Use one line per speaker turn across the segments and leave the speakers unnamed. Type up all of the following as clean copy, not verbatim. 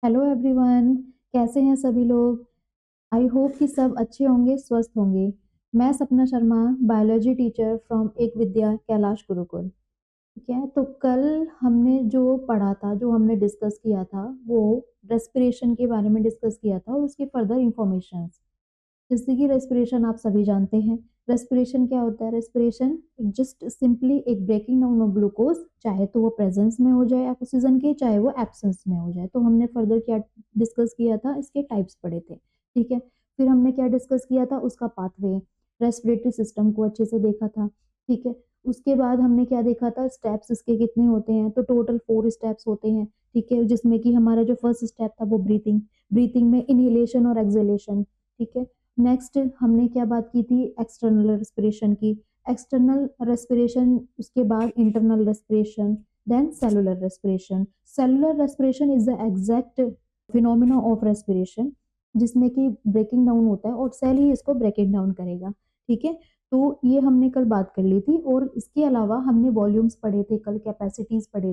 Hello everyone. कैसे हैं सभी लोग। आई होप कि सब अच्छे होंगे, स्वस्थ होंगे। मैं सपना शर्मा, बायोलॉजी टीचर फ्रॉम एक विद्या कैलाश गुरुकुल। ठीक है, तो कल हमने जो पढ़ा था, जो हमने डिस्कस किया था, वो रेस्पिरेशन के बारे में डिस्कस किया था और उसकी फर्दर इंफॉर्मेशन। जैसे कि रेस्पिरेशन आप सभी जानते हैं। रेस्पिरेशन क्या होता है? रेस्पिरेशन जस्ट सिंपली एक ब्रेकिंग डाउन ऑफ ग्लूकोज, चाहे तो वो प्रेजेंस में हो जाए ऑक्सीजन के, चाहे वो एब्सेंस में हो जाए। तो हमने फर्दर क्या डिस्कस किया था, इसके टाइप्स पढ़े थे। ठीक है, फिर हमने क्या डिस्कस किया था, उसका पाथवे, रेस्पिरेटरी सिस्टम को अच्छे से देखा था। ठीक है, उसके बाद हमने क्या देखा था, स्टेप्स इसके कितने होते हैं। तो टोटल 4 स्टेप्स होते हैं। ठीक है, जिसमें कि हमारा जो फर्स्ट स्टेप था वो ब्रीथिंग। ब्रीथिंग में इनहेलेशन और एक्सहेलेशन। ठीक है, नेक्स्ट हमने क्या बात की थी, एक्सटर्नल रेस्पिरेशन की। एक्सटर्नल रेस्पिरेशन, उसके बाद internal respiration, then cellular respiration. Cellular respiration is the exact phenomena of respiration, जिसमें कि ब्रेकिंग डाउन होता है और सेल ही इसको ब्रेकिंग डाउन करेगा। ठीक है, तो ये हमने कल बात कर ली थी। और इसके अलावा हमने वॉल्यूम्स पढ़े थे कल, कैपेसिटीज पढ़ी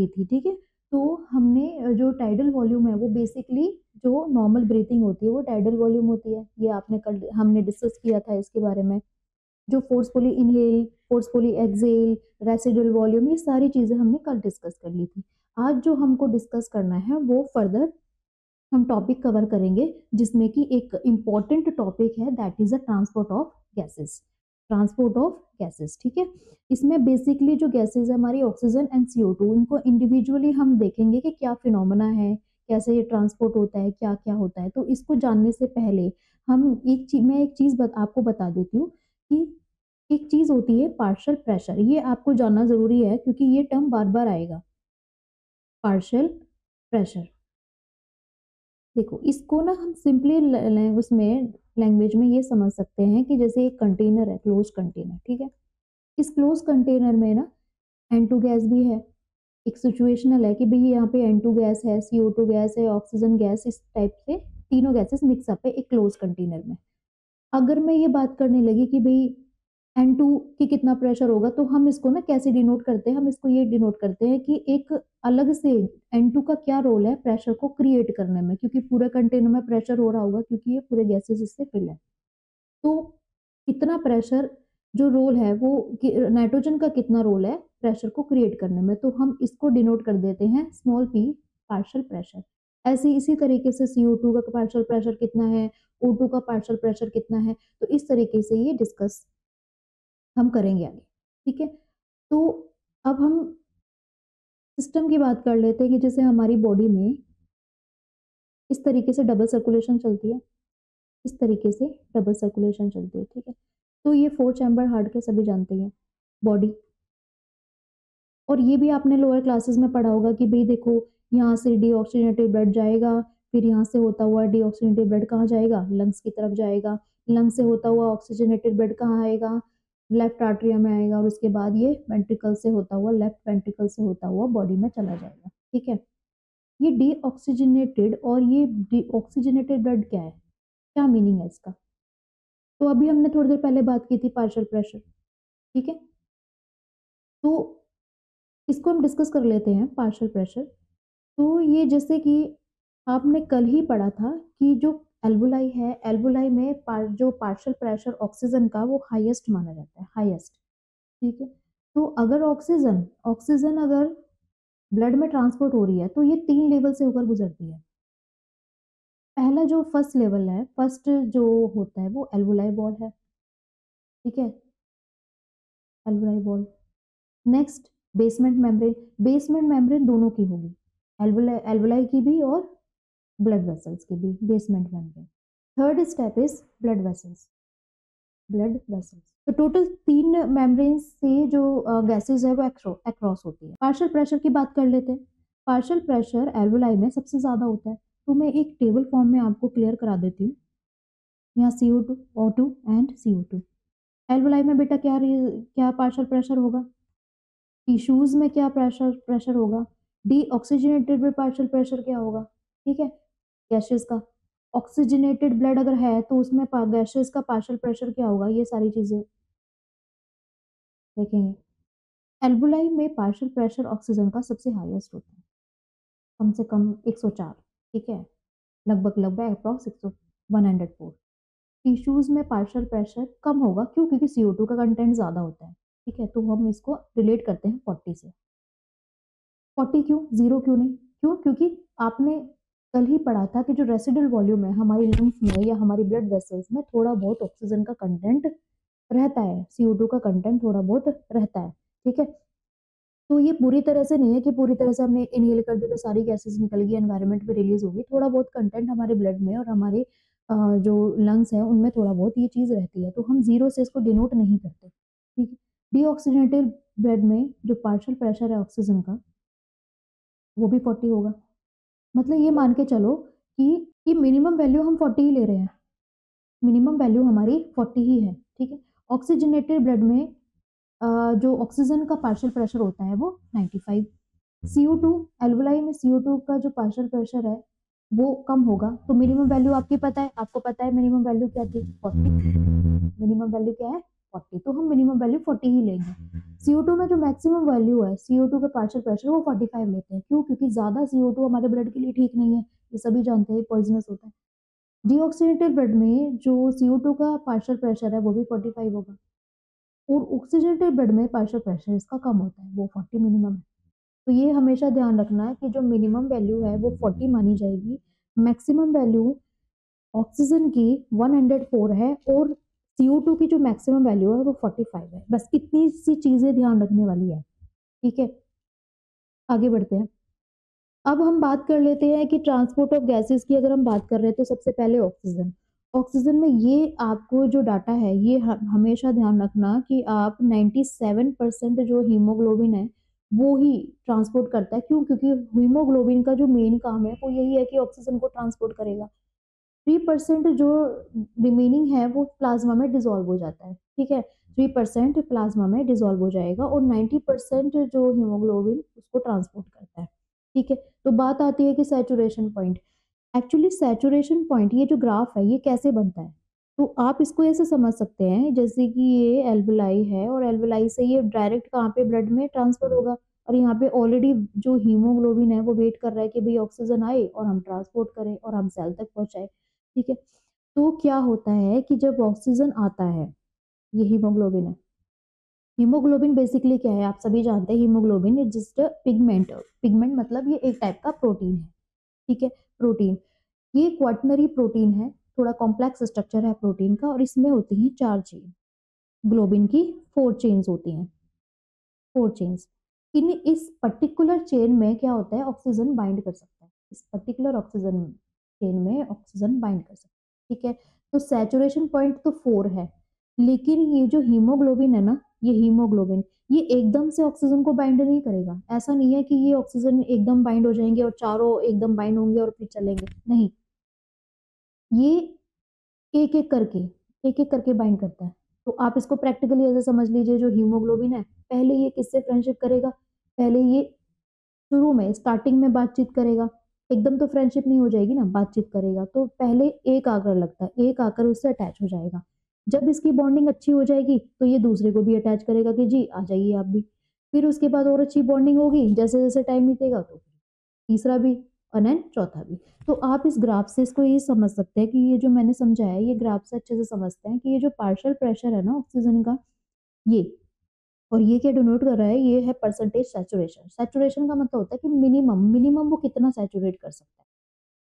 थी। ठीक है, तो हमने जो टाइडल वॉल्यूम है वो बेसिकली जो नॉर्मल ब्रीथिंग होती है वो टाइडल वॉल्यूम होती है। ये आपने कल हमने डिस्कस किया था इसके बारे में। जो forcefully inhale, forcefully exhale, residual volume, ये सारी चीजें हमने कल डिस्कस कर ली थी। आज जो हमको डिस्कस करना है वो फर्दर हम टॉपिक कवर करेंगे, जिसमें कि एक इम्पॉर्टेंट टॉपिक है, that is the transport of gases. Transport of gases, ठीक है। इसमें बेसिकली जो गैसेस है हमारी, ऑक्सीजन एंड CO2, इनको इंडिविजुअली हम देखेंगे कि क्या फिनोमेना है, कैसे ये ट्रांसपोर्ट होता है, क्या क्या होता है। तो इसको जानने से पहले हम मैं एक चीज आपको बता देती हूँ कि एक चीज होती है पार्शियल प्रेशर। ये आपको जानना जरूरी है क्योंकि ये टर्म बार बार आएगा, पार्शियल प्रेशर। देखो, इसको ना हम सिंपली उसमें लैंग्वेज में ये समझ सकते हैं कि जैसे एक कंटेनर है, क्लोज कंटेनर। ठीक है, इस क्लोज कंटेनर में ना N2 गैस भी है। एक सिचुएशनल है कि भाई यहाँ पे N2 गैस है, CO2 गैस है, ऑक्सीजन गैस, इस टाइप से तीनों गैसेस मिक्सअप है एक क्लोज कंटेनर में। अगर मैं ये बात करने लगी कि भाई N2 की कितना प्रेशर होगा, तो हम इसको ना कैसे डिनोट करते हैं, हम इसको ये डिनोट करते हैं कि एक अलग से N2 का क्या रोल है प्रेशर को क्रिएट करने में, क्योंकि पूरे कंटेनर में प्रेशर हो रहा होगा क्योंकि ये पूरे गैसेस इससे फिल है। तो कितना प्रेशर जो रोल है वो, नाइट्रोजन का कितना रोल है प्रेशर को क्रिएट करने में, तो हम इसको डिनोट कर देते हैं स्मॉल p, पार्शियल प्रेशर। ऐसे इसी तरीके से CO2 का पार्शियल प्रेशर कितना है, O2 का पार्शियल प्रेशर कितना है, तो इस तरीके से ये डिस्कस हम करेंगे आगे। ठीक है, तो अब हम सिस्टम की बात कर लेते हैं कि जैसे हमारी बॉडी में इस तरीके से डबल सर्कुलेशन चलती है, इस तरीके से डबल सर्कुलेशन चलती है। ठीक है, तो ये 4 चैम्बर हार्ट के सभी जानते हैं बॉडी। और ये भी आपने लोअर क्लासेस में पढ़ा होगा कि भाई देखो, यहाँ से डीऑक्सीजनेटेड ब्लड जाएगा, फिर यहाँ से होता हुआ डीऑक्सीजनेटेड ब्लड कहाँ जाएगा, लंग्स की तरफ जाएगा। लंग्स से होता हुआ ऑक्सीजनेटेड ब्लड कहाँ आएगा, लेफ्ट आर्टरिया में आएगा, और उसके बाद ये वेंट्रिकल से होता हुआ, लेफ्ट वेंट्रिकल से होता हुआ बॉडी में चला जाएगा। ठीक है, ये डीऑक्सीजनेटेड और ये डीऑक्सीजनेटेड ब्लड क्या है, क्या मीनिंग है इसका। तो अभी हमने थोड़ी देर पहले बात की थी पार्शियल प्रेशर। ठीक है, तो इसको हम डिस्कस कर लेते हैं, पार्शियल प्रेशर। तो ये जैसे कि आपने कल ही पढ़ा था कि जो एल्वुलाई है, एल्वुलाई में जो पार्शियल प्रेशर ऑक्सीजन का वो हाईएस्ट माना जाता है, हाईएस्ट। ठीक है, तो अगर ऑक्सीजन ऑक्सीजन अगर ब्लड में ट्रांसपोर्ट हो रही है तो ये 3 लेवल से होकर गुजरती है। पहला जो फर्स्ट लेवल है, फर्स्ट जो होता है वो एल्वुलाई वॉल है। ठीक है, alveoli wall. Next, basement membrane. Basement membrane दोनों की होगी, एल्वुलाई एल्वुलाई की भी और ब्लड वेसल्स की भी, basement membrane. Third step is blood vessels, blood vessels. तो टोटल 3 मेम्ब्रेन से जो गैसेज है वो अक्रॉस होती है। पार्शियल प्रेशर की बात कर लेते हैं। पार्शियल प्रेशर एल्वुलाई में सबसे ज्यादा होता है। तो मैं एक टेबल फॉर्म में आपको क्लियर करा देती हूँ। यहाँ CO2, O2 and CO2। Alveoli में बेटा क्या क्या पार्शियल प्रेशर होगा, टिश्यूज में क्या प्रेशर प्रेशर होगा, डीऑक्सीजनेटेड में पार्शियल प्रेशर क्या होगा। ठीक है, गैसेस का। ऑक्सीजनेटेड ब्लड अगर है तो उसमें गैसेस का पार्शियल प्रेशर क्या होगा, ये सारी चीजें देखेंगे। एल्बुलाई में पार्शियल प्रेशर ऑक्सीजन का सबसे हाईएस्ट होता है, कम से कम 104। ठीक है, लगभग लगभग अप्रॉक्स 104। टिश्यूज में पार्शियल प्रेशर कम होगा, क्यों? क्योंकि CO2 का कंटेंट ज़्यादा होता है। ठीक है, तो हम इसको रिलेट करते हैं 40 से। 40 क्यों? 0 क्यों नहीं? क्यों? क्योंकि आपने कल ही पढ़ा था कि जो रेसिडुअल वॉल्यूम है हमारी लंग्स में या हमारी ब्लड वेसल्स में, थोड़ा बहुत ऑक्सीजन का कंटेंट रहता है, CO2 का कंटेंट थोड़ा बहुत रहता है। ठीक है, तो ये पूरी तरह से नहीं है कि पूरी तरह से हमने इनहेल कर दिया तो सारी गैसेस निकल गई, एनवायरनमेंट में रिलीज होगी। थोड़ा बहुत कंटेंट हमारे ब्लड में और हमारे जो लंग्स है उनमें थोड़ा बहुत ये चीज रहती है, तो हम जीरो से इसको डिनोट नहीं करते। ठीक है, डीऑक्सीजनेटेड ब्लड में जो पार्शियल प्रेशर है ऑक्सीजन का, वो भी 40 होगा। मतलब ये मान के चलो कि मिनिमम वैल्यू हम 40 ही ले रहे हैं, मिनिमम वैल्यू हमारी 40 ही है। ठीक है, ऑक्सीजनेटेड ब्लड में जो ऑक्सीजन का पार्शियल प्रेशर होता है वो 95। CO2 एल्वुलाई में CO2 का जो पार्शियल प्रेशर है वो कम होगा, तो मिनिमम वैल्यू आपकी पता है, आपको पता है मिनिमम वैल्यू क्या थी? 40। मिनिमम वैल्यू क्या है? 40, तो हम मिनिमम वैल्यू 40 ही लेंगे। CO2 में जो मैक्सिमम वैल्यू है CO2 का पार्शियल प्रेशर वो 45 लेते हैं। क्यों? क्योंकि ज्यादा CO2 हमारे ब्लड के लिए ठीक नहीं है, ये सभी जानते हैं, पॉइजनस होता है। डीऑक्सीनेटेड ब्लड में जो CO2 का पार्शियल प्रेशर है वो भी 45 होगा, और ऑक्सीजनेटेड ब्लड में पार्शियल प्रेशर इसका कम होता है, वो 40 मिनिमम है। तो ये हमेशा ध्यान रखना है कि जो मिनिमम वैल्यू है वो 40 मानी जाएगी, मैक्सिमम वैल्यू ऑक्सीजन की 104 है, और CO2 की जो मैक्सिमम वैल्यू है वो 45 है। बस इतनी सी चीजें ध्यान रखने वाली है। ठीक है, आगे बढ़ते हैं। अब हम बात कर लेते हैं कि ट्रांसपोर्ट ऑफ गैसेस की अगर हम बात कर रहे हैं तो सबसे पहले ऑक्सीजन। ऑक्सीजन में ये आपको जो डाटा है ये हमेशा ध्यान रखना कि आप 97% जो हीमोग्लोबिन है वो ही ट्रांसपोर्ट करता है। क्यों? क्योंकि हीमोग्लोबिन का जो मेन काम है वो यही है कि ऑक्सीजन को ट्रांसपोर्ट करेगा। 3% जो रिमेनिंग है वो प्लाज्मा में डिसॉल्व हो जाता है। ठीक है, 3% प्लाज्मा में डिसॉल्व हो जाएगा, और 90% जो हीमोग्लोबिन उसको ट्रांसपोर्ट करता है। ठीक है, तो बात आती है कि saturation point. Actually saturation point, ये जो ग्राफ है ये कैसे बनता है? तो आप इसको ऐसे समझ सकते हैं जैसे कि ये एल्वेलाई है, और एल्वेलाई से ये डायरेक्ट कहाँ पे ब्लड में ट्रांसफर होगा, और यहाँ पे ऑलरेडी जो हीमोग्लोबिन है वो वेट कर रहा है कि भाई ऑक्सीजन आए और हम ट्रांसपोर्ट करें और हम सेल तक पहुंचाए। ठीक है, तो क्या होता है कि जब ऑक्सीजन आता है, ये हीमोग्लोबिन है। हीमोग्लोबिन बेसिकली क्या है, आप सभी जानते हैं, haemoglobin is just pigment. Pigment मतलब ये एक टाइप का प्रोटीन है। ठीक है, प्रोटीन, ये क्वाटनरी प्रोटीन है, थोड़ा कॉम्प्लेक्स स्ट्रक्चर है प्रोटीन का, और इसमें होती हैं 4 चेन। ग्लोबिन की 4 चेन्स होती हैं, 4 चेन्स। इन इस पर्टिकुलर चेन में क्या होता है, ऑक्सीजन बाइंड कर सकता है, इस पर्टिकुलर ऑक्सीजन चेन में ऑक्सीजन बाइंड कर सकता है। ठीक है, तो सैचुरेशन पॉइंट तो 4 है, लेकिन ये जो हीमोग्लोबिन है ना, ये हीमोग्लोबिन ये एकदम से ऑक्सीजन को बाइंड नहीं करेगा। ऐसा नहीं है कि ये ऑक्सीजन एकदम बाइंड हो जाएंगे और चारों एकदम बाइंड होंगे और फिर चलेंगे, नहीं, ये एक एक एक करके बाइंड करता है। तो आप इसको प्रैक्टिकली ऐसे समझ लीजिए, जो हीमोग्लोबिन है पहले ये किससे फ्रेंडशिप करेगा, पहले ये शुरू में स्टार्टिंग में बातचीत करेगा, एकदम तो फ्रेंडशिप नहीं हो जाएगी ना, बातचीत करेगा तो पहले एक आकर लगता है, एक आकर उससे अटैच हो जाएगा। जब इसकी बॉन्डिंग अच्छी हो जाएगी तो ये दूसरे को भी अटैच करेगा कि जी आ जाइए आप भी। फिर उसके बाद और अच्छी बॉन्डिंग होगी, जैसे जैसे टाइम बीतेगा तो तीसरा भी, और देन चौथा भी। तो आप इस ग्राफ से इसको ये समझ सकते हैं कि ये जो मैंने समझाया ये ग्राफ से अच्छे से समझते हैं कि ये जो पार्शियल प्रेशर है ना ऑक्सीजन का, ये, और ये क्या डिनोट कर रहा है, ये है परसेंटेज सैचुरेशन। सैचुरेशन का मतलब होता है कि मिनिमम मिनिमम वो कितना सैचुरेट कर सकता है।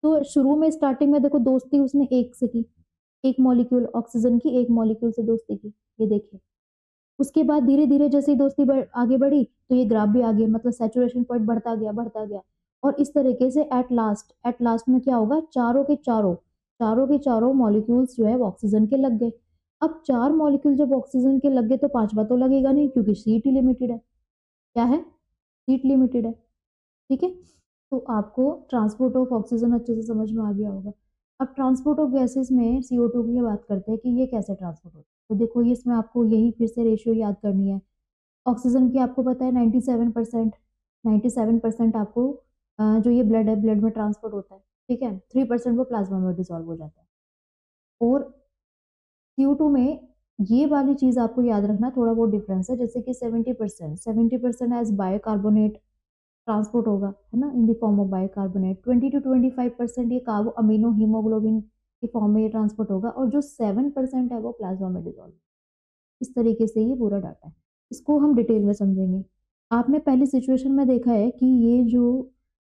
तो शुरू में स्टार्टिंग में देखो दोस्ती उसने एक से की, एक मॉलिक्यूल ऑक्सीजन की एक मॉलिक्यूल से दोस्ती की, ये देखिए। उसके बाद धीरे धीरे जैसे ही दोस्ती आगे बढ़ी तो ये ग्राफ भी आगे, मतलब सैचुरेशन पॉइंट बढ़ता गया बढ़ता गया। और इस तरीके से एट लास्ट में क्या होगा, चारों के चारों मॉलिक्यूल्स जो है वो ऑक्सीजन के लग गए। अब 4 मॉलिक्यूल जब ऑक्सीजन के लग गए तो पांचवा तो लगेगा नहीं, क्योंकि सीट ही लिमिटेड है। क्या है? सीट लिमिटेड है। ठीक है, तो आपको ट्रांसपोर्ट ऑफ ऑक्सीजन अच्छे से समझ में आ गया होगा। अब ट्रांसपोर्ट ऑफ गैसेस में CO2 की बात करते हैं कि ये कैसे ट्रांसपोर्ट होता है, तो देखो ये इसमें आपको यही फिर से रेशियो याद करनी है। ऑक्सीजन की आपको पता है 97%, 97% आपको जो ये ब्लड है ब्लड में ट्रांसपोर्ट होता है। ठीक है, 3% वो प्लाज्मा में डिसॉल्व हो जाता है। और CO2 में ये वाली चीज आपको याद रखना, थोड़ा बहुत डिफरेंस है, जैसे कि 70% एज बायोकार्बोनेट, ट्रांसपोर्ट होगा, है ना, in the form of bicarbonate. 20 to 25% ये कार्बो अमीनो हीमोग्लोबिन के फॉर्म में ये ट्रांसपोर्ट होगा, और जो 7% है वो प्लाज्मा में डिसॉल्व। इस तरीके से ये पूरा डाटा है। इसको हम डिटेल में समझेंगे। आपने पहली सिचुएशन में देखा है कि ये जो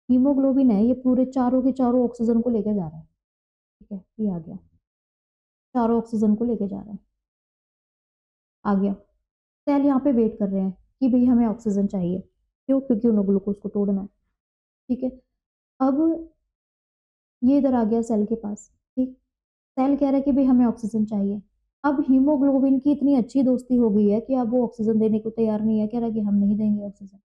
हीमोग्लोबिन है ये पूरे चारों के चारों ऑक्सीजन को लेकर जा रहा है, ठीक है, ये आ गया, चारों ऑक्सीजन को लेके जा रहा है, आ गया। सेल यहाँ पे वेट कर रहे हैं कि भाई हमें ऑक्सीजन चाहिए, क्यों, क्योंकि उन्हें ग्लूकोज को तोड़ना है, ठीक है। अब ये इधर आ गया सेल के पास, ठीक, सेल कह रहा है कि भाई हमें ऑक्सीजन चाहिए। अब हीमोग्लोबिन की इतनी अच्छी दोस्ती हो गई है कि अब वो ऑक्सीजन देने को तैयार नहीं है, कह रहा है कि हम नहीं देंगे ऑक्सीजन।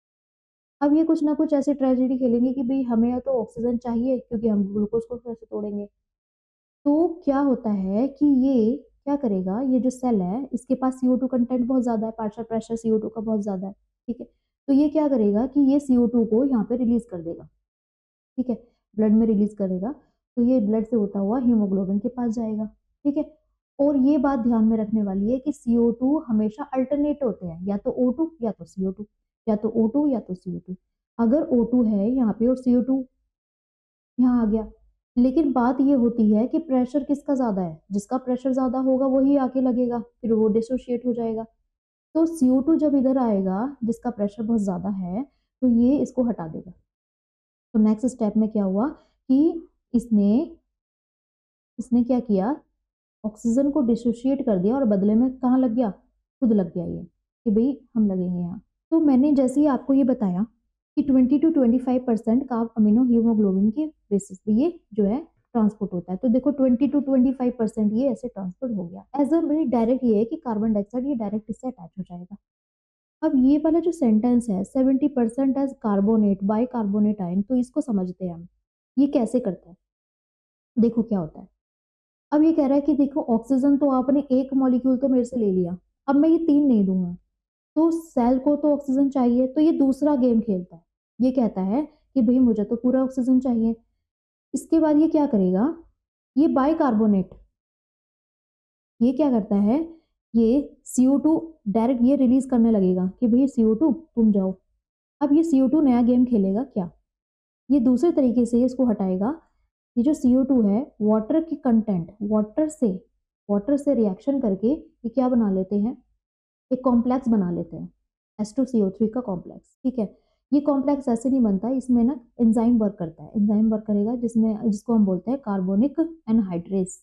अब ये कुछ ना कुछ ऐसी ट्रेजेडी खेलेंगे कि भाई हमें तो ऑक्सीजन चाहिए क्योंकि हम ग्लूकोज को कैसे तोड़ेंगे। तो क्या होता है कि ये क्या करेगा, ये जो सेल है इसके पास CO2 कंटेंट बहुत ज्यादा है, पार्शियल प्रेशर CO2 का बहुत ज्यादा है, ठीक है। तो ये क्या करेगा कि ये CO2 को यहाँ पे रिलीज कर देगा, ठीक है, ब्लड में रिलीज करेगा। तो ये ब्लड से होता हुआ हीमोग्लोबिन के पास जाएगा, ठीक है। और ये बात ध्यान में रखने वाली है कि CO2 हमेशा अल्टरनेट होते हैं, या तो O2 या तो CO2, या तो O2 या तो CO2। अगर O2 है यहाँ पे और CO2 यहाँ आ गया, लेकिन बात ये होती है कि प्रेशर किसका ज्यादा है, जिसका प्रेशर ज्यादा होगा वही आके लगेगा, फिर वो डिसोशिएट हो जाएगा। तो CO2 जब इधर आएगा जिसका प्रेशर बहुत ज्यादा है, तो ये इसको हटा देगा। तो नेक्स्ट स्टेप में क्या हुआ कि इसने इसने क्या किया, ऑक्सीजन को डिसोशिएट कर दिया और बदले में कहाँ लग गया, खुद लग गया ये कि भाई हम लगेंगे यहाँ। तो मैंने जैसे ही आपको ये बताया कि 20 to 25% कार्ब अमीनो हीमोग्लोबिन के बेसिस पे ये जो है ट्रांसपोर्ट होता है। तो देखो 20 to 25% ये ऐसे ट्रांसपोर्ट हो गया। एज अ डायरेक्ट ये है कि कार्बन डाइऑक्साइड ये डायरेक्ट इससे अटैच हो जाएगा। अब ये वाला जो सेंटेंस है 70% as carbonate bicarbonate ion, तो इसको समझते हैं हम, ये कैसे करता है। देखो क्या होता है, अब ये कह रहा है कि देखो ऑक्सीजन तो आपने एक मॉलिक्यूल तो मेरे से ले लिया, अब मैं ये 3 नहीं दूंगा। तो सेल को तो ऑक्सीजन चाहिए, तो ये दूसरा गेम खेलता है। ये कहता है कि भाई मुझे तो पूरा ऑक्सीजन चाहिए। इसके बाद ये क्या करेगा, ये बाइकार्बोनेट, ये क्या करता है, ये CO2 डायरेक्ट ये रिलीज करने लगेगा कि भाई CO2 तुम जाओ। अब ये CO2 नया गेम खेलेगा क्या, ये दूसरे तरीके से इसको हटाएगा। ये जो CO2 है वाटर की कंटेंट, वाटर से रिएक्शन करके ये क्या बना लेते हैं, एक कॉम्प्लेक्स बना लेते हैं, H2CO3 का कॉम्प्लेक्स, ठीक है। ये कॉम्प्लेक्स ऐसे नहीं बनता, इसमें ना एंजाइम वर्क करता है, एंजाइम वर्क करेगा जिसको हम बोलते हैं कार्बोनिक एनहाइड्रेस,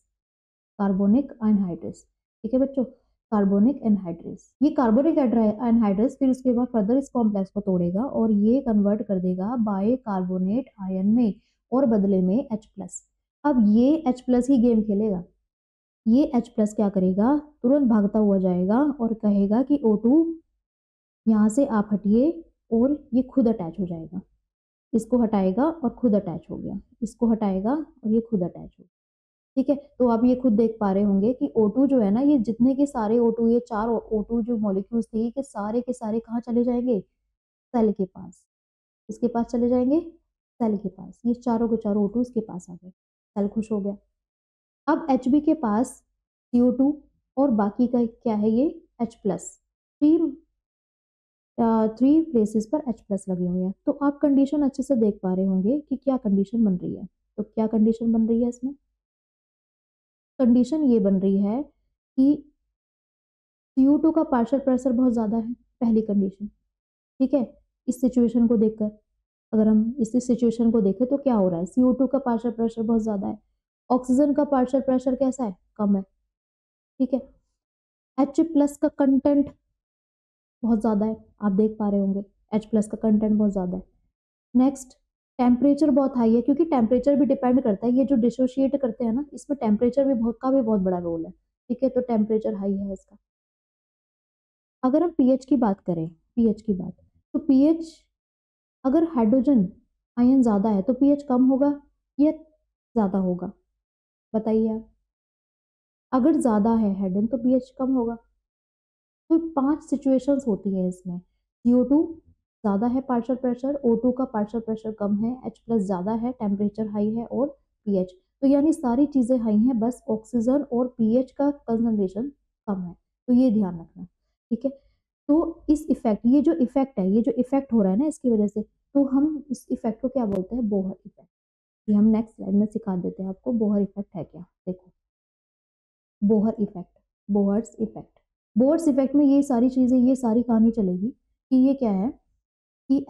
कार्बोनिक एनहाइड्रेस, ठीक है बच्चों, कार्बोनिक एनहाइड्रेस। ये कार्बोनिक एनहाइड्रेस फिर उसके बाद फर्दर इस कॉम्प्लेक्स को तोड़ेगा और ये कन्वर्ट कर देगा बाय कार्बोनेट आयन में, और बदले में H+। अब ये H+ ही गेम खेलेगा। ये H+ क्या करेगा, तुरंत भागता हुआ जाएगा और कहेगा कि O2 यहाँ से आप हटिए, और ये खुद अटैच हो जाएगा। इसको हटाएगा और खुद अटैच हो गया, इसको हटाएगा और ये खुद अटैच हो गया, ठीक है। तो आप ये खुद देख पा रहे होंगे कि O2 जो है ना, ये जितने के सारे O2, ये 4 O2 जो मॉलिक्यूल्स थे कि सारे के सारे कहाँ चले जाएंगे, सेल के पास, इसके पास चले जाएंगे, सेल के पास, ये चारों के चारों O2 इसके पास आ गए, सेल खुश हो गया। अब Hb के पास CO2 और बाकी का क्या है, ये H+, थ्री प्लेसेस पर H+ लगे हुए हैं। तो आप कंडीशन अच्छे से देख पा रहे होंगे कि क्या कंडीशन बन रही है। तो क्या कंडीशन बन रही है इसमें, कंडीशन ये बन रही है कि CO2 का पार्शियल प्रेशर बहुत ज़्यादा है, पहली कंडीशन, ठीक है। इस सिचुएशन को देखकर, अगर हम इस सिचुएशन को देखें तो क्या हो रहा है, CO2 का पार्शियल प्रेशर बहुत ज़्यादा है, ऑक्सीजन का पार्शियल प्रेशर कैसा है, कम है, ठीक है। H+ का कंटेंट बहुत ज़्यादा है, आप देख पा रहे होंगे H+ का कंटेंट बहुत ज़्यादा है। नेक्स्ट, टेम्परेचर बहुत हाई है, क्योंकि टेम्परेचर भी डिपेंड करता है, ये जो डिसोशिएट करते हैं ना इसमें टेम्परेचर भी बहुत बड़ा रोल है, ठीक है। तो टेम्परेचर हाई है इसका। अगर हम पीएच की बात करें, पीएच की बात, तो पीएच अगर हाइड्रोजन आयन ज़्यादा है तो पीएच कम होगा या ज़्यादा होगा, बताइए आप। अगर ज़्यादा है हाइड्रोजन तो पीएच कम होगा। तो 5 सिचुएशंस होती है इसमें, CO2 ज़्यादा है पार्शियल प्रेशर, O2 का पार्शियल प्रेशर कम है, H+ ज़्यादा है, टेम्परेचर हाई है, और पीएच। तो यानी सारी चीज़ें हाई हैं, बस ऑक्सीजन और पीएच का कंसंट्रेशन कम है। तो ये ध्यान रखना, ठीक है। तो इस इफेक्ट, ये जो इफेक्ट है, ये जो इफेक्ट हो रहा है ना इसकी वजह से, तो हम इस इफेक्ट को क्या बोलते हैं, बोहर इफेक्ट। ये हम नेक्स्ट स्लाइड में सिखा देते हैं आपको बोहर इफेक्ट है क्या। देखो Bohr effect, Bohr's effect, Bohr's effect में ये सारी चीजें, ये सारी कहानी चलेगी कि ये क्या है कि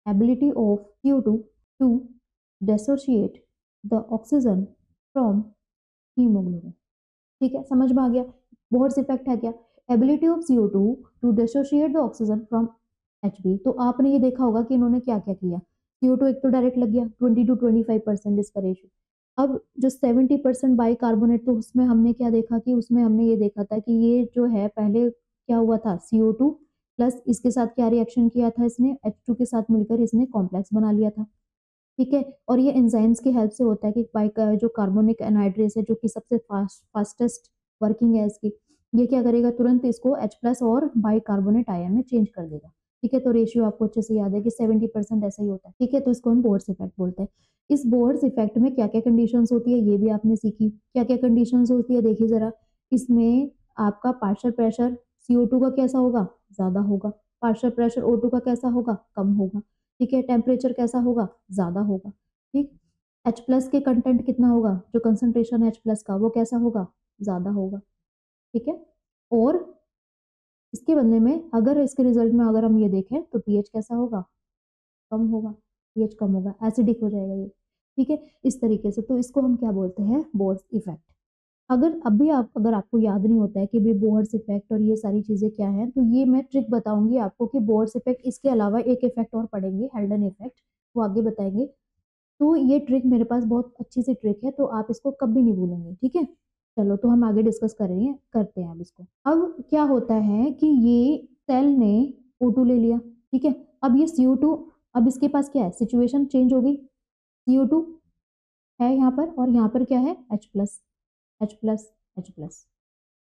ability of CO2 to dissociate the oxygen from haemoglobin. ठीक है, समझ में आ गया। बोहर्स इफेक्ट है क्या, ability of CO2 to dissociate the oxygen from Hb। तो आपने ये देखा होगा कि इन्होंने क्या क्या किया, CO2 एक तो डायरेक्ट लग गया, 20 to 25% इसका रेशियो। अब जो 70% बाइकार्बोनेट, तो उसमें हमने क्या देखा कि उसमें हमने ये देखा था कि ये जो है पहले क्या हुआ था, CO2 प्लस इसके साथ क्या रिएक्शन किया था, इसने H2 के साथ मिलकर इसने कॉम्प्लेक्स बना लिया था। ठीक है, और ये एंजाइम्स की हेल्प से होता है कि जो कार्बोनिक एनहाइड्रेस है, जो कि सबसे फास्टेस्ट वर्किंग है इसकी, ये क्या करेगा, तुरंत इसको H प्लस और बाइकार्बोनेट आयन में चेंज कर देगा। ठीक है, तो रेशियो आपको अच्छे से याद है कि 70% ऐसा ही होता है। ठीक है, तो इसको हम बोर्स इफेक्ट बोलते हैं। इस बोर्स इफेक्ट में क्या क्या कंडीशंस होती है, ये भी आपने सीखी। क्या क्या कंडीशंस होती है, देखिए जरा। इसमें आपका पार्शियल प्रेशर CO2 का कैसा होगा, ज्यादा होगा। पार्शियल प्रेशर O2 का कैसा होगा, कम होगा। ठीक है, टेम्परेचर कैसा होगा, ज्यादा होगा। ठीक, H प्लस के कंटेंट कितना होगा, जो कंसंट्रेशन है H प्लस का वो कैसा होगा, ज्यादा होगा। ठीक है, और इसके बदले में अगर इसके रिजल्ट में अगर हम ये देखें तो pH कैसा होगा, कम होगा। pH कम होगा, एसिडिक हो जाएगा ये। ठीक है, इस तरीके से। तो इसको हम क्या बोलते हैं, बोर्स इफेक्ट। अगर आपको याद नहीं होता है कि भाई बोर्स इफेक्ट और ये सारी चीजें क्या है, तो ये मैं ट्रिक बताऊंगी आपको कि बोर्स इफेक्ट, इसके अलावा एक इफेक्ट और पढ़ेंगे, हेल्डन इफेक्ट, वो आगे बताएंगे। तो ये ट्रिक मेरे पास बहुत अच्छी सी ट्रिक है, तो आप इसको कभी नहीं भूलेंगे। ठीक है, चलो तो हम आगे डिस्कस करेंगे, करते हैं अब इसको। अब क्या होता है कि ये सेल ने O2 ले लिया। ठीक है, अब ये CO2, अब इसके पास क्या है, सिचुएशन चेंज हो गई। CO2 है यहाँ पर और यहाँ पर क्या है, H plus, H plus, H plus.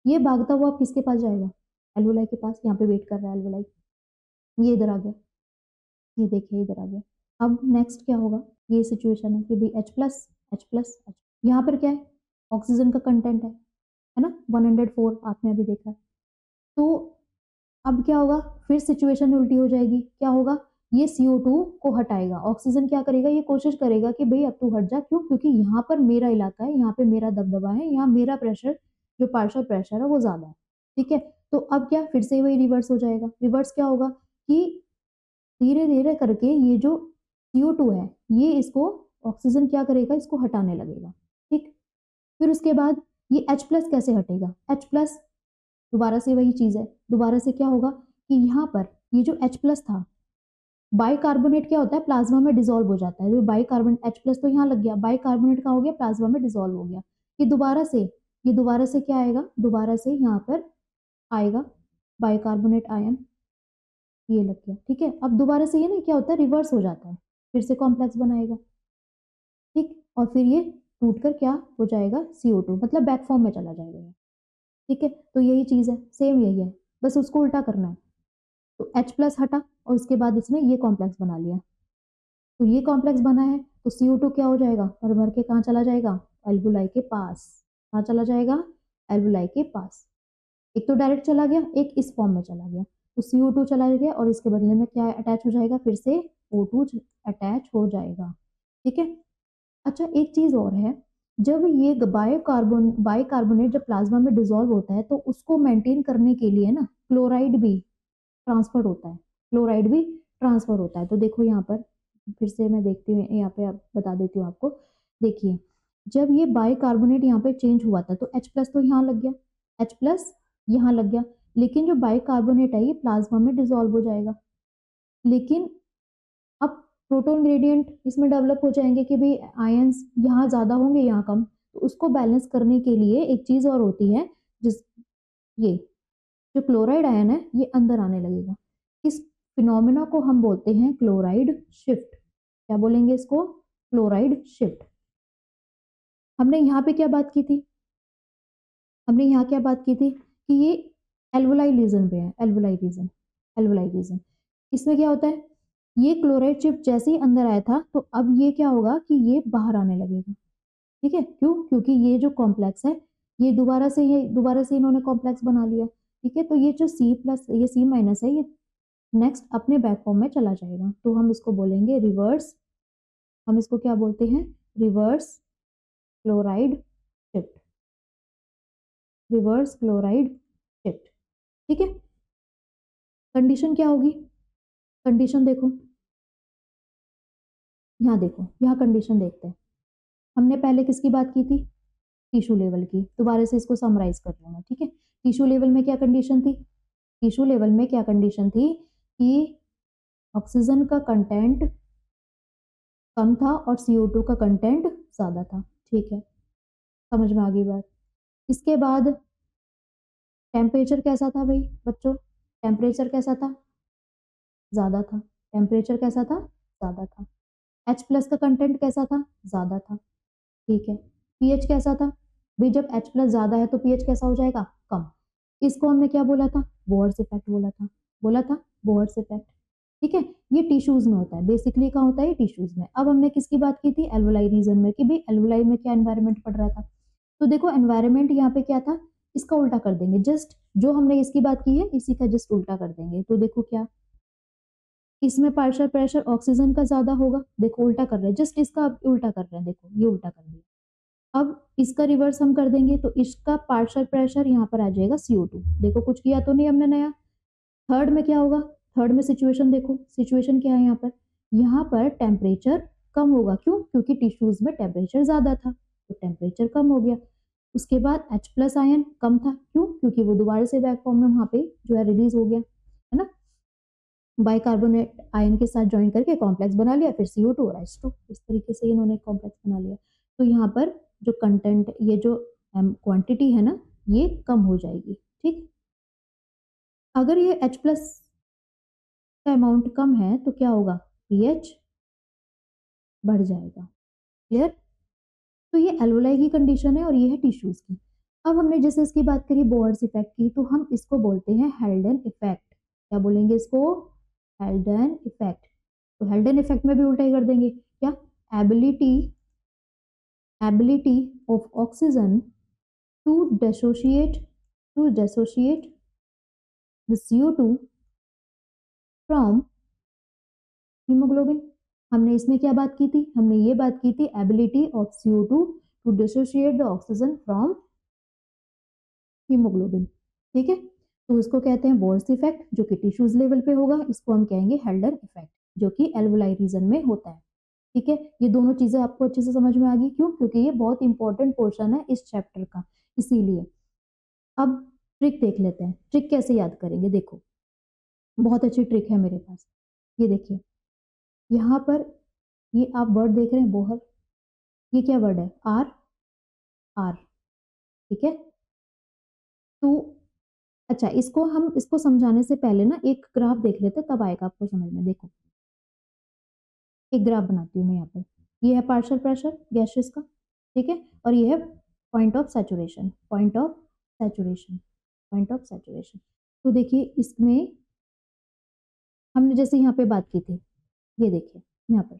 ये भागता हुआ अब किसके पास जाएगा, एल्वोलाई के पास। यहाँ पे वेट कर रहा है एल्वोलाई, ये इधर आ गया, ये देखिए इधर आ गया। अब नेक्स्ट क्या होगा, ये सिचुएशन है कि भाई H plus, H plus, H। यहाँ पर क्या है, ऑक्सीजन का कंटेंट है ना, 104, आपने अभी देखा। तो अब क्या होगा, फिर सिचुएशन उल्टी हो जाएगी। क्या होगा, ये CO2 को हटाएगा, ऑक्सीजन क्या करेगा, ये कोशिश करेगा कि भाई अब तू हट जा। क्यों, क्योंकि यहाँ पर मेरा इलाका है, यहाँ पे मेरा दबदबा है, यहाँ मेरा प्रेशर, जो पार्शियल प्रेशर है वो ज्यादा है। ठीक है, तो अब क्या, फिर से वही रिवर्स हो जाएगा। रिवर्स क्या होगा कि धीरे धीरे करके ये जो CO2 है, ये इसको, ऑक्सीजन क्या करेगा, इसको हटाने लगेगा। ठीक, फिर उसके बाद ये H प्लस कैसे हटेगा, H प्लस दोबारा से वही चीज है। दोबारा से क्या होगा कि यहाँ पर ये जो H प्लस था, बाइकार्बोनेट क्या होता है, प्लाज्मा में डिसॉल्व हो जाता है। जो बाइकार्बोनेट H प्लस तो यहाँ लग गया, बाइकार्बोनेट का हो गया, प्लाज्मा में डिसॉल्व हो गया। ये दोबारा से क्या आएगा, दोबारा से यहाँ पर आएगा बाइकार्बोनेट आयन, ये लग गया। ठीक है, अब दोबारा से ये ना क्या होता है, रिवर्स हो जाता है, फिर से कॉम्प्लेक्स बनाएगा। ठीक, और फिर ये टूट कर क्या हो जाएगा, CO2, मतलब बैक फॉर्म में चला जाएगा ये। ठीक है, तो यही चीज है, सेम यही है, बस उसको उल्टा करना है। तो H प्लस हटा और उसके बाद इसने ये कॉम्प्लेक्स बना लिया। तो ये कॉम्प्लेक्स बना है तो CO2 क्या हो जाएगा, और भर के कहाँ चला जाएगा, एल्वुलाई के पास। कहाँ चला जाएगा, एल्वुलाई के पास। एक तो डायरेक्ट चला गया, एक इस फॉर्म में चला गया। तो CO2 चला गया और इसके बदले में क्या अटैच हो जाएगा, फिर से O2 अटैच हो जाएगा। ठीक है, अच्छा एक चीज और है, जब ये बाइकार्बोनेट जब प्लाज्मा में डिसॉल्व होता है, तो उसको मेंटेन करने के लिए ना क्लोराइड भी ट्रांसफर होता है, क्लोराइड भी ट्रांसफर होता है। तो देखो यहाँ पर फिर से मैं देखती हूँ, यहाँ पे आप बता देती हूँ आपको। देखिए, जब ये बाइकार्बोनेट यहाँ पे चेंज हुआ था, तो H प्लस तो यहाँ लग गया, H प्लस यहाँ लग गया, लेकिन जो बाइकार्बोनेट है ये प्लाज्मा में डिसॉल्व हो जाएगा। लेकिन अब प्रोटॉन ग्रेडियंट इसमें डेवलप हो जाएंगे कि भाई आयंस यहाँ ज्यादा होंगे, यहाँ कम। तो उसको बैलेंस करने के लिए एक चीज और होती है, जिस ये जो क्लोराइड आयन है ये अंदर आने लगेगा। इस फिनोमेना को हम बोलते हैं क्लोराइड शिफ्ट। क्या बोलेंगे इसको, क्लोराइड शिफ्ट। हमने यहाँ पे क्या बात की थी, हमने यहाँ क्या बात की थी कि ये एल्वोलाई रीजन पे है, एल्वोलाई रीजन, एल्वोलाई रीजन। इसमें क्या होता है, ये क्लोराइड शिफ्ट जैसे ही अंदर आया था, तो अब ये क्या होगा कि ये बाहर आने लगेगा। ठीक है, क्यों, क्योंकि ये जो कॉम्प्लेक्स है, ये दोबारा से इन्होंने कॉम्प्लेक्स बना लिया। ठीक है, तो ये जो C प्लस, ये C माइनस है, ये नेक्स्ट अपने बैक फॉर्म में चला जाएगा, तो हम इसको बोलेंगे रिवर्स, हम इसको क्या बोलते हैं, reverse chloride shift, reverse chloride shift. ठीक है, कंडीशन क्या होगी, कंडीशन देखो, यहाँ देखो, यहाँ कंडीशन देखते हैं। हमने पहले किसकी बात की थी, टिश्यू लेवल की। दोबारा से इसको समराइज कर रही हूँ मैं, ठीक है। टिश्यू लेवल में क्या कंडीशन थी, टिश्यू लेवल में क्या कंडीशन थी कि ऑक्सीजन का कंटेंट कम था और CO2 का कंटेंट ज्यादा था। ठीक है, समझ में आ गई बात। इसके बाद टेम्परेचर कैसा था भाई बच्चों, टेम्परेचर कैसा था, ज्यादा था। टेम्परेचर कैसा था, ज्यादा था। H+ का कंटेंट कैसा था, ज्यादा था। ठीक है, pH कैसा था भाई, जब H+ ज्यादा है तो pH कैसा हो जाएगा, कम। इसको हमने क्या बोला था, बोहर्स इफेक्ट बोला था, बोला था बोहर्स इफेक्ट। ठीक है, ये टिश्यूज में होता है, बेसिकली कहाँ होता है, टिश्यूज में। अब हमने किसकी बात की थी, एल्वोलाई रीजन में, कि भाई एल्वोलाई में क्या एनवायरनमेंट पड़ रहा था। तो देखो एनवायरनमेंट यहाँ पे क्या था, इसका उल्टा कर देंगे, जस्ट जो हमने इसकी बात की है इसी का जस्ट उल्टा कर देंगे। तो देखो क्या, इसमें पार्शियल प्रेशर ऑक्सीजन का ज्यादा होगा, देखो उल्टा कर रहे हैं, जस्ट इसका उल्टा कर रहे हैं, देखो ये उल्टा कर दिया। अब इसका रिवर्स हम कर देंगे तो इसका पार्शियल प्रेशर यहाँ पर आ जाएगा CO2। देखो कुछ किया तो नहीं हमने नया। थर्ड में क्या होगा, थर्ड में सिचुएशन देखो, सिचुएशन क्या है यहाँ पर टेम्परेचर कम होगा, क्यों, क्योंकि टिश्यूज में टेम्परेचर ज्यादा था तो टेम्परेचर कम हो गया। उसके बाद H+ आयन कम था, क्यों, क्योंकि वो दोबारा से बैक फॉर्म में वहां पे जो है रिलीज हो गया, है ना, बाइकार्बोनेट आयन के साथ ज्वाइन करके कॉम्प्लेक्स बना लिया, फिर CO2 और H2, इस तरीके से इन्होंने कॉम्प्लेक्स बना लिया। तो यहाँ पर जो कंटेंट, ये जो क्वांटिटी है ना, ये कम हो जाएगी। ठीक, अगर ये H+ का अमाउंट कम है तो क्या होगा, pH बढ़ जाएगा। क्लियर, तो ये एल्वोलाई की कंडीशन है और ये है टिश्यूज की। अब हमने जैसे इसकी बात करी बोहर्स इफेक्ट की, तो हम इसको बोलते हैं हेल्डन इफेक्ट। क्या बोलेंगे इसको, हेल्डन इफेक्ट। तो हेल्डन इफेक्ट में भी उल्टा ही कर देंगे, क्या, ability, ability of oxygen to dissociate, to dissociate the CO2 from haemoglobin. हमने इसमें क्या बात की थी, हमने ये बात की थी ability of CO2 to dissociate the oxygen from haemoglobin. ठीक है, तो इसको कहते हैं बोर्स इफेक्ट, जो कि टिश्यूज लेवल पे होगा। इसको हम कहेंगे हेल्डन इफेक्ट, जो कि एल्वोलाई रीजन में होता है। ठीक है, ये दोनों चीजें आपको अच्छे से समझ में आ गई, क्यों, क्योंकि ये बहुत इंपॉर्टेंट पोर्शन है इस चैप्टर का, इसीलिए। अब ट्रिक देख लेते हैं, ट्रिक कैसे याद करेंगे, देखो बहुत अच्छी ट्रिक है मेरे पास। ये देखिए, यहाँ पर ये आप वर्ड देख रहे हैं बोहर, ये क्या वर्ड है, आर, आर। ठीक है, तो अच्छा, इसको हम, इसको समझाने से पहले ना एक ग्राफ देख लेते, तब आएगा आपको समझ में। देखो एक ग्राफ बनाती हूँ मैं यहाँ पर, ये है पार्शियल प्रेशर गैसेस का, ठीक है, और ये है point of saturation, point of saturation, point of saturation. तो देखिए इसमें हमने जैसे यहाँ पे बात की थी, ये देखिए यहाँ पर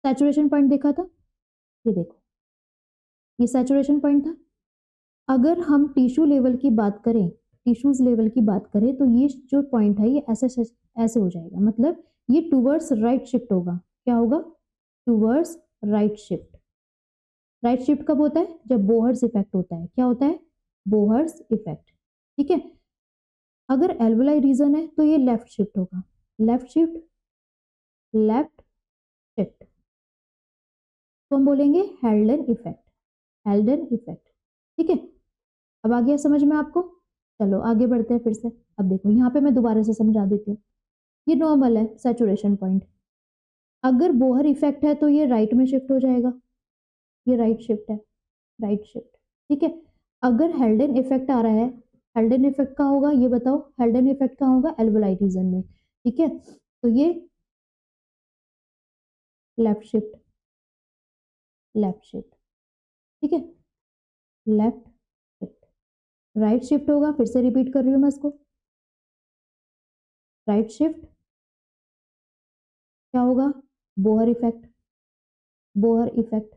सैचुरेशन पॉइंट देखा था, ये देखो ये सैचुरेशन पॉइंट था। अगर हम टिश्यू लेवल की बात करें, टिश्यूज लेवल की बात करें, तो ये जो पॉइंट है ये ऐसे ऐसे हो जाएगा, मतलब ये टूवर्ड्स राइट शिफ्ट होगा। क्या होगा, towards right shift. Right shift कब होता है, जब बोहर्स इफेक्ट होता है। क्या होता है, बोहर्स इफेक्ट। ठीक है, अगर एल्वोलाई रीजन है तो ये लेफ्ट शिफ्ट होगा, लेफ्ट शिफ्ट, लेफ्ट शिफ्ट, तो हम बोलेंगे हेल्डन इफेक्ट, हेल्डन इफेक्ट। ठीक है, अब आ गया समझ में आपको। चलो आगे बढ़ते हैं फिर से। अब देखो यहाँ पे मैं दोबारा से समझा देती हूँ, ये नॉर्मल है सैचुरेशन पॉइंट। अगर बोहर इफेक्ट है तो ये राइट में शिफ्ट हो जाएगा, ये राइट शिफ्ट है, राइट शिफ्ट। ठीक है, अगर हेल्डन इफेक्ट आ रहा है, हेल्डन इफेक्ट का होगा, ये बताओ हेल्डन इफेक्ट का होगा एल्वोलाई रीजन में। ठीक है, तो ये लेफ्ट शिफ्ट, लेफ्ट शिफ्ट। ठीक है, लेफ्ट शिफ्ट, राइट शिफ्ट होगा, फिर से रिपीट कर रही हूँ मैं इसको, राइट शिफ्ट क्या होगा, बोहर इफेक्ट, बोहर इफेक्ट।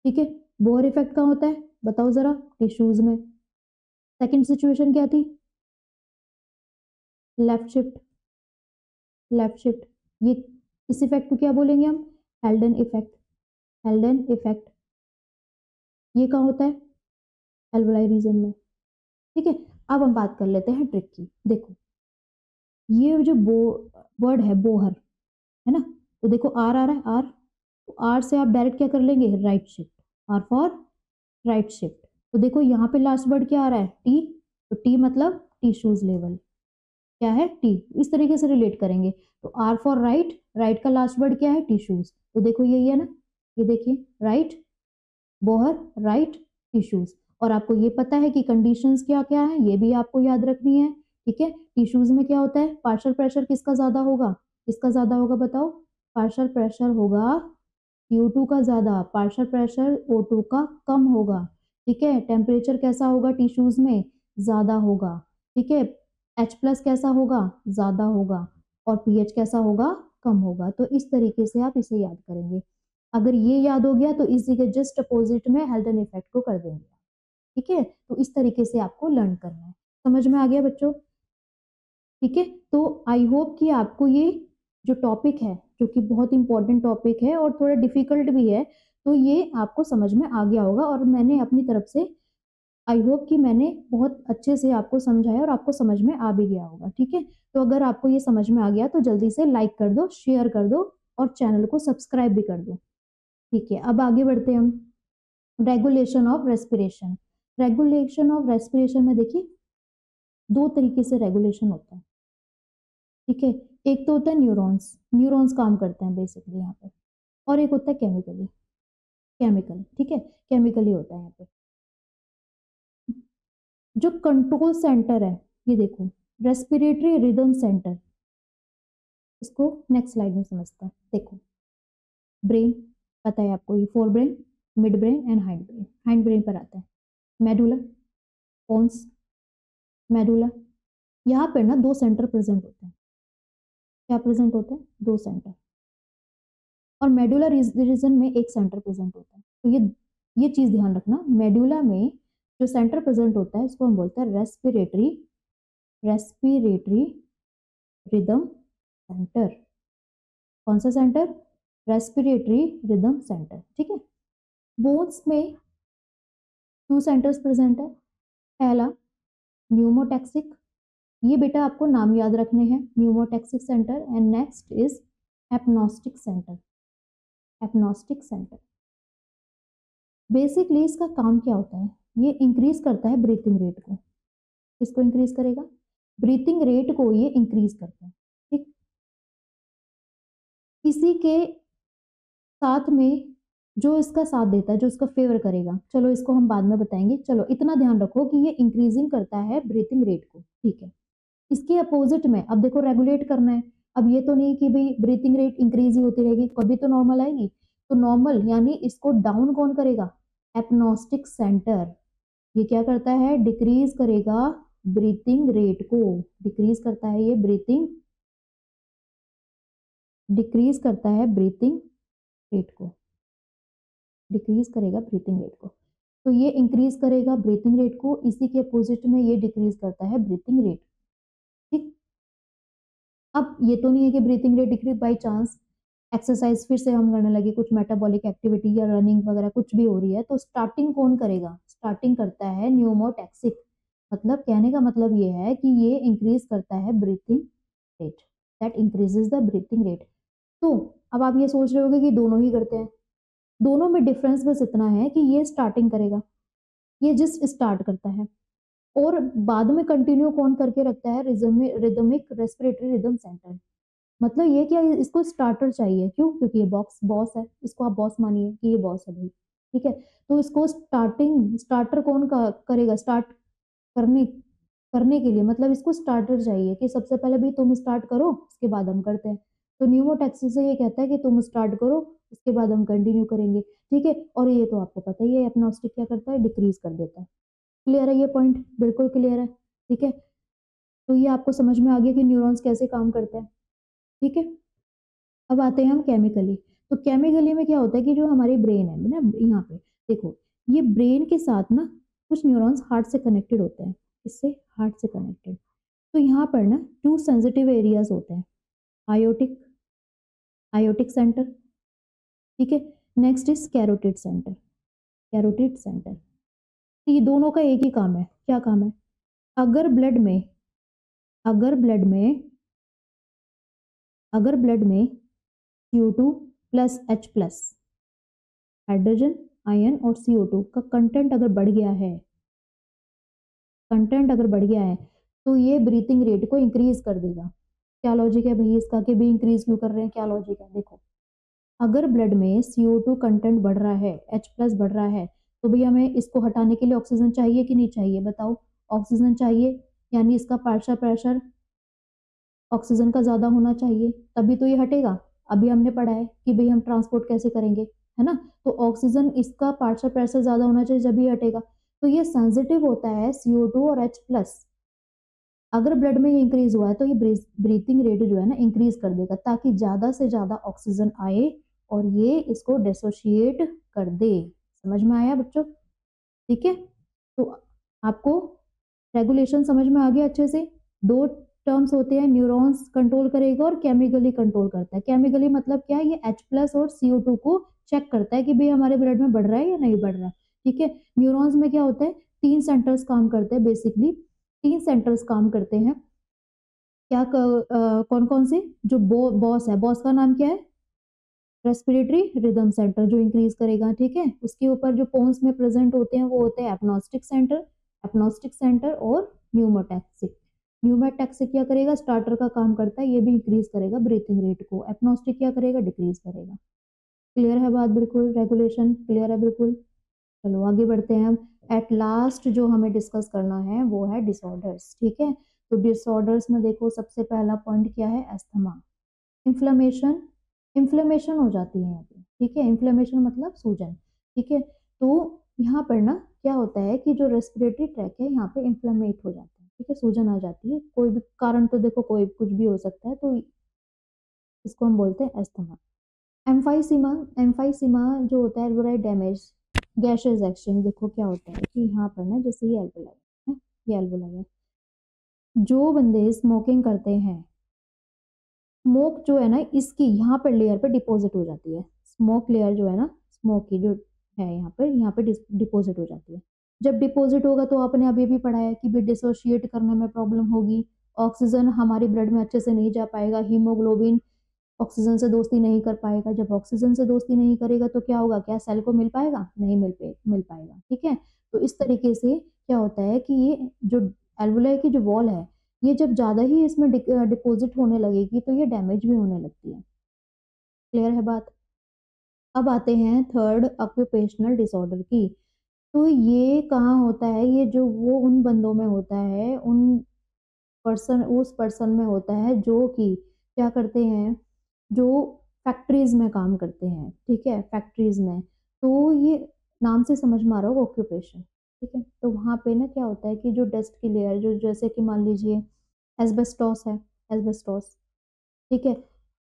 ठीक है, बोहर इफेक्ट कहाँ होता है बताओ जरा, टिश्यूज में। सेकंड सिचुएशन क्या थी, लेफ्ट शिफ्ट, लेफ्ट शिफ्ट। ये इस इफेक्ट को क्या बोलेंगे हम? हेल्डन इफेक्ट। हेल्डन इफेक्ट ये कहाँ होता है? एल्वोलाई रीजन में। ठीक है, अब हम बात कर लेते हैं ट्रिक की। देखो ये जो वर्ड है बोहर, है ना, तो देखो आर आ रहा है, आर, तो आर से आप डायरेक्ट क्या कर लेंगे? Right shift. R for right shift. तो देखो यहाँ पे लास्ट वर्ड क्या आ रहा है? टी। तो टी मतलब टिश्यूज लेवल। क्या है? टी। इस तरीके से रिलेट करेंगे। तो आर फॉर राइट, राइट का लास्ट वर्ड क्या है? टिश्यूज। तो देखो यही है ना, ये देखिए राइट, बोहर, राइट, टिश्यूज। और आपको ये पता है कि कंडीशंस क्या क्या है, ये भी आपको याद रखनी है। ठीक है, टिश्यूज में क्या होता है? पार्शियल प्रेशर किसका ज्यादा होगा? किसका ज्यादा होगा बताओ? पार्शियल प्रेशर होगा Q2 का ज्यादा, पार्शियल प्रेशर O2 का कम होगा। ठीक है, टेम्परेचर कैसा होगा टिश्यूज में? ज्यादा होगा। ठीक है, H+ कैसा होगा? ज्यादा होगा। और pH कैसा होगा? कम होगा। तो इस तरीके से आप इसे याद करेंगे। अगर ये याद हो गया तो इसी के जस्ट अपोजिट में हेल्डन इफेक्ट को कर देंगे। ठीक है, तो इस तरीके से आपको लर्न करना है। समझ में आ गया बच्चों? ठीक है, तो आई होप कि आपको ये जो टॉपिक है, जो कि बहुत इंपॉर्टेंट टॉपिक है और थोड़ा डिफिकल्ट भी है, तो ये आपको समझ में आ गया होगा। और मैंने अपनी तरफ से आई होप कि मैंने बहुत अच्छे से आपको समझाया और आपको समझ में आ भी गया होगा। ठीक है, तो अगर आपको ये समझ में आ गया तो जल्दी से लाइक कर दो, शेयर कर दो और चैनल को सब्सक्राइब भी कर दो। ठीक है, अब आगे बढ़ते हैं हम। Regulation of respiration. Regulation of respiration में देखिए दो तरीके से रेगुलेशन होता है। ठीक है, एक तो होता है न्यूरॉन्स, न्यूरॉन्स काम करते हैं बेसिकली यहाँ पे, और एक होता है केमिकली, केमिकल। ठीक है, केमिकली होता है यहाँ पे। जो कंट्रोल सेंटर है, ये देखो, रेस्पिरेटरी रिदम सेंटर, इसको नेक्स्ट स्लाइड में समझते हैं। देखो ब्रेन, पता है आपको, ये fore brain, mid brain and hind brain. Hind brain पर आता है मेडुला, पोन्स, मेडुला। यहाँ पर ना दो सेंटर प्रेजेंट होते हैं। क्या प्रेजेंट होते हैं? दो सेंटर। और मेडुला रीजन में एक सेंटर प्रेजेंट होता है। तो ये चीज ध्यान रखना, मेडुला में जो सेंटर प्रेजेंट होता है इसको हम बोलते हैं रेस्पिरेटरी, रेस्पिरेटरी रिदम सेंटर। कौन सा सेंटर? Respiratory rhythm centre. ठीक है, बोन्स में टू सेंटर्स प्रेजेंट है। पहला न्यूमोटैक्सिक, ये बेटा आपको नाम याद रखने हैं, pneumotaxic centre. And next is apneustic centre, apneustic centre. Basically इसका काम क्या होता है? ये इंक्रीज करता है ब्रीथिंग रेट को। किसको इंक्रीज करेगा? ब्रीथिंग रेट को ये इंक्रीज करता है। ठीक, इसी के साथ में जो इसका साथ देता है, जो इसका फेवर करेगा, चलो इसको हम बाद में बताएंगे। चलो इतना ध्यान रखो कि ये इंक्रीजिंग करता है ब्रीथिंग रेट को। ठीक है, इसके अपोजिट में अब देखो रेगुलेट करना है। अब ये तो नहीं कि भाई ब्रीथिंग रेट इंक्रीज ही होती रहेगी, कभी तो नॉर्मल आएगी। तो नॉर्मल यानी इसको डाउन कौन करेगा? एपनॉस्टिक सेंटर। ये क्या करता है? डिक्रीज करेगा ब्रीथिंग रेट को। डिक्रीज करता है ये ब्रीथिंग, डिक्रीज करता है ब्रीथिंग रेट को, डिक्रीज करेगा ब्रीथिंग रेट को। तो ये इंक्रीज करेगा ब्रीथिंग रेट को, इसी के अपोजिट में ये डिक्रीज करता है ब्रीथिंग रेट। ठीक, अब ये तो नहीं है कि breathing rate decrease by chance exercise फिर से हम करने लगे, कुछ मेटाबॉलिक एक्टिविटी या रनिंग वगैरह कुछ भी हो रही है, तो स्टार्टिंग कौन करेगा? स्टार्टिंग करता है न्यूमोटैक्सिक। मतलब कहने का मतलब ये है कि ये इंक्रीज करता है breathing rate, that increases the breathing rate. तो अब आप ये सोच रहे होगे कि दोनों ही करते हैं, दोनों में डिफरेंस बस इतना है कि ये स्टार्टिंग करेगा, ये जस्ट स्टार्ट करता है, और बाद में कंटिन्यू कौन करके रखता है? Rhythmic respiratory rhythm centre. मतलब ये क्या, इसको स्टार्टर चाहिए, क्यों? क्योंकि ये बॉक्स बॉस है, इसको आप बॉस मानिए कि ये बॉस है भाई। ठीक है, तो इसको स्टार्टर कौन करेगा? स्टार्ट करने करने के लिए, मतलब इसको स्टार्टर चाहिए कि सबसे पहले भी तुम स्टार्ट करो, उसके बाद हम करते हैं। तो न्यूमोटैक्सी से ये कहता है कि तुम स्टार्ट करो, उसके बाद हम कंटिन्यू करेंगे। ठीक है, और ये तो आपको पता ही है, एपनॉस्टिक क्या करता है? डिक्रीज कर देता है। क्लियर है ये पॉइंट? बिल्कुल क्लियर है। ठीक है, तो ये आपको समझ में आ गया कि न्यूरॉन्स कैसे काम करते हैं। ठीक है, अब आते हैं हम केमिकली। तो केमिकली में क्या होता है कि जो हमारी ब्रेन है ना, यहाँ पे देखो, ये ब्रेन के साथ ना कुछ न्यूरॉन्स हार्ट से कनेक्टेड होते हैं। इससे हार्ट से कनेक्टेड, तो यहाँ पर ना टू सेंसिटिव एरियाज होते हैं। आयोटिक, आयोटिक सेंटर, ठीक है। Next is carotid centre, carotid centre. ये दोनों का एक ही काम है, क्या काम है? अगर ब्लड में अगर ब्लड में अगर ब्लड में CO2 plus H plus hydrogen ion और CO2 का कंटेंट अगर बढ़ गया है, तो ये ब्रीथिंग रेट को इंक्रीज कर देगा। क्या लॉजिक है भाई इसका कि भी इंक्रीज क्यों कर रहे हैं? क्या लॉजिक है? देखो, अगर ब्लड में CO2 कंटेंट बढ़ रहा है, H प्लस बढ़ रहा है, तो भाई हमें इसको हटाने के लिए ऑक्सीजन चाहिए कि नहीं चाहिए? बताओ, ऑक्सीजन चाहिए, यानी इसका पार्शियल प्रेशर ऑक्सीजन का ज्यादा होना चाहिए, तभी तो ये हटेगा। अभी हमने पढ़ा है कि भाई हम ट्रांसपोर्ट कैसे करेंगे, है ना? तो ऑक्सीजन इसका पार्शियल प्रेशर ज्यादा होना चाहिए जब ये हटेगा। तो ये सेंसिटिव होता है CO2 और H प्लस। अगर ब्लड में ये इंक्रीज हुआ है तो ये ब्रीथिंग रेट जो है ना इंक्रीज कर देगा, ताकि ज्यादा से ज्यादा ऑक्सीजन आए और ये इसको डिसोशिएट कर दे। समझ में आया बच्चों? ठीक है, तो आपको रेगुलेशन समझ में आ गया अच्छे से। दो टर्म्स होते हैं, न्यूरॉन्स कंट्रोल करेगा और केमिकली कंट्रोल करता है। केमिकली मतलब क्या? ये H प्लस और CO2 को चेक करता है कि भाई हमारे ब्लड में बढ़ रहा है या नहीं बढ़ रहा है। ठीक है, न्यूरॉन्स में क्या होता है? तीन सेंटर्स काम करते हैं बेसिकली, तीन सेंटर्स काम करते हैं। क्या कौन कौन से? जो बॉस है, बॉस का नाम क्या है? रेस्पिरेटरी रिदम सेंटर, जो इंक्रीज करेगा। ठीक है, उसके ऊपर जो पोन्स में प्रेजेंट होते हैं वो होते हैं एपनॉस्टिक सेंटर और न्यूमोटैक्सिक। न्यूमोटैक्सिक क्या करेगा? स्टार्टर का काम करता है, ये भी इंक्रीज करेगा ब्रीथिंग रेट को। एपनॉस्टिक क्या करेगा? डिक्रीज करेगा। क्लियर है बात? बिल्कुल, रेगुलेशन क्लियर है बिल्कुल। चलो आगे बढ़ते हैं हम। एट लास्ट जो हमें डिस्कस करना है वो है डिसऑर्डर्स। ठीक है, तो डिसऑर्डर्स में देखो सबसे पहला पॉइंट क्या है? अस्थमा। इन्फ्लेमेशन, इन्फ्लेमेशन हो जाती है यहाँ पे। ठीक है, इन्फ्लेमेशन मतलब सूजन। ठीक है, तो यहाँ पर ना क्या होता है कि जो रेस्पिरेटरी ट्रैक है यहाँ पे इन्फ्लेमेट हो जाता है। ठीक है, सूजन आ जाती है, कोई भी कारण तो देखो कोई कुछ भी हो सकता है, तो इसको हम बोलते हैं अस्थमा। एम्फाइसीमा, एम्फाइसीमा जो होता है वो डैमेज गैसेस एक्सचेंज। देखो क्या होता है कि यहाँ पर ना जैसे ये एल्वोलाई है, ये एल्वोलाई है, जो बंदे स्मोकिंग करते हैं, स्मोक जो है ना इसकी यहाँ पर लेयर पे डिपॉजिट हो जाती है। स्मोक लेयर जो है ना, स्मोक की जो है यहाँ पे डिपॉजिट हो जाती है। जब डिपॉजिट होगा तो आपने अभी भी पढ़ा है कि भी डिसोशिएट करने में प्रॉब्लम होगी, ऑक्सीजन हमारी ब्लड में अच्छे से नहीं जा पाएगा, हीमोग्लोबिन ऑक्सीजन से दोस्ती नहीं कर पाएगा। जब ऑक्सीजन से दोस्ती नहीं करेगा तो क्या होगा? क्या सेल को मिल पाएगा? नहीं मिल पाएगा। ठीक है, तो इस तरीके से क्या होता है कि ये जो एल्वुलाई की जो वॉल है, ये जब ज्यादा ही इसमें डिपॉजिट होने लगेगी तो ये डैमेज भी होने लगती है। क्लियर है बात? अब आते हैं थर्ड, ऑक्यूपेशनल डिसऑर्डर की। तो ये कहाँ होता है? ये जो वो उन बंदों में होता है, उस पर्सन में होता है जो कि क्या करते हैं, जो फैक्ट्रीज में काम करते हैं। ठीक है, फैक्ट्रीज में, तो ये नाम से समझ में आ रहा होगा ऑक्यूपेशन। ठीक है, तो वहां पे ना क्या होता है कि जो डस्ट की लेयर, जो जैसे कि मान लीजिए एस्बेस्टोस है, एस्बेस्टोस। ठीक है,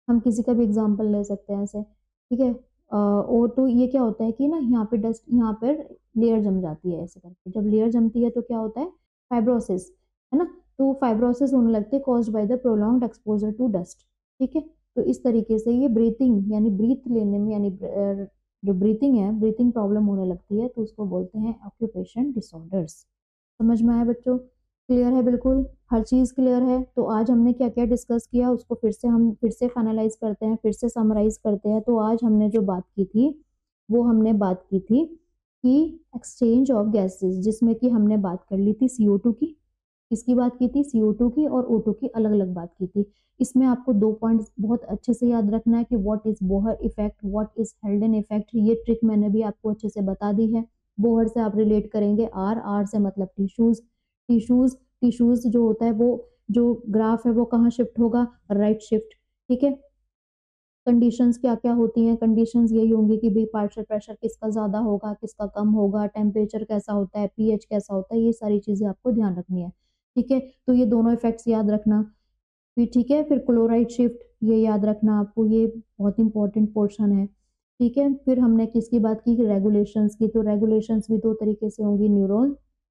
हम किसी का भी एग्जांपल ले सकते हैं ऐसे। ठीक है, और तो ये क्या होता है कि ना यहाँ पे डस्ट, यहाँ पर लेयर जम जाती है ऐसे करके। जब लेयर जमती है तो क्या होता है? फाइब्रोसिस, है ना? तो फाइब्रोसिस होने लगते हैं caused by the prolonged exposure to dust. ठीक है, तो इस तरीके से ये ब्रीथिंग यानी ब्रीथ लेने में यानी जो ब्रीथिंग है, ब्रीथिंग प्रॉब्लम होने लगती है, तो उसको बोलते हैं ऑक्यूपेशन डिसऑर्डर्स। समझ में आया बच्चों? क्लियर है बिल्कुल? हर चीज क्लियर है? तो आज हमने क्या क्या डिस्कस किया उसको फिर से फाइनलाइज करते हैं, फिर से समराइज करते हैं। तो आज हमने जो बात की थी वो हमने बात की थी कि एक्सचेंज ऑफ गैसेस, जिसमें कि हमने बात कर ली थी CO2 की। किसकी बात की थी? CO2 की और O2 की अलग अलग बात की थी। इसमें आपको दो पॉइंट्स बहुत अच्छे से याद रखना है कि what is Bohr effect, what is हेल्डन effect. ये ट्रिक मैंने भी आपको अच्छे से बता दी है। बोहर से आप रिलेट करेंगे आर से मतलब टिश्यूज। टिश्यूज टिश्यूज जो होता है वो, जो ग्राफ है वो कहाँ शिफ्ट होगा? Right shift. ठीक है, कंडीशंस क्या क्या होती हैं? कंडीशंस यही होंगी कि भाई पार्शियल प्रेशर किसका ज्यादा होगा, किसका कम होगा, टेम्परेचर कैसा होता है, पीएच कैसा होता है, ये सारी चीजें आपको ध्यान रखनी है। ठीक है, तो ये दोनों इफेक्ट्स याद रखना। फिर ठीक है, फिर क्लोराइड शिफ्ट, ये याद रखना आपको, ये बहुत इंपॉर्टेंट पोर्शन है। ठीक है, फिर हमने किसकी बात की? रेगुलेशंस की। तो रेगुलेशंस भी दो तरीके से होंगी,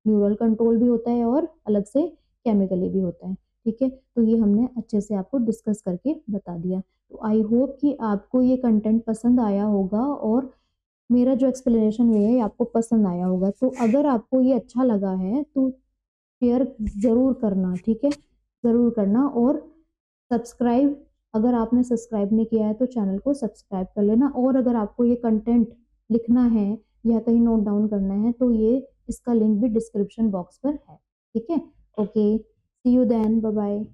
न्यूरल कंट्रोल भी होता है और अलग से केमिकली भी होता है। ठीक है? तो ये हमने अच्छे से आपको डिस्कस करके बता दिया। तो आई होप कि आपको ये कंटेंट पसंद आया होगा और मेरा जो एक्सप्लेनेशन वे है आपको पसंद आया होगा। तो अगर आपको ये अच्छा लगा है तो शेयर ज़रूर करना, ठीक है? ज़रूर करना और सब्सक्राइब, अगर आपने सब्सक्राइब नहीं किया है तो चैनल को सब्सक्राइब कर लेना और अगर आपको ये कंटेंट लिखना है या कहीं नोट डाउन करना है तो ये इसका लिंक भी डिस्क्रिप्शन बॉक्स पर है, ठीक है? Okay, see you then, bye bye.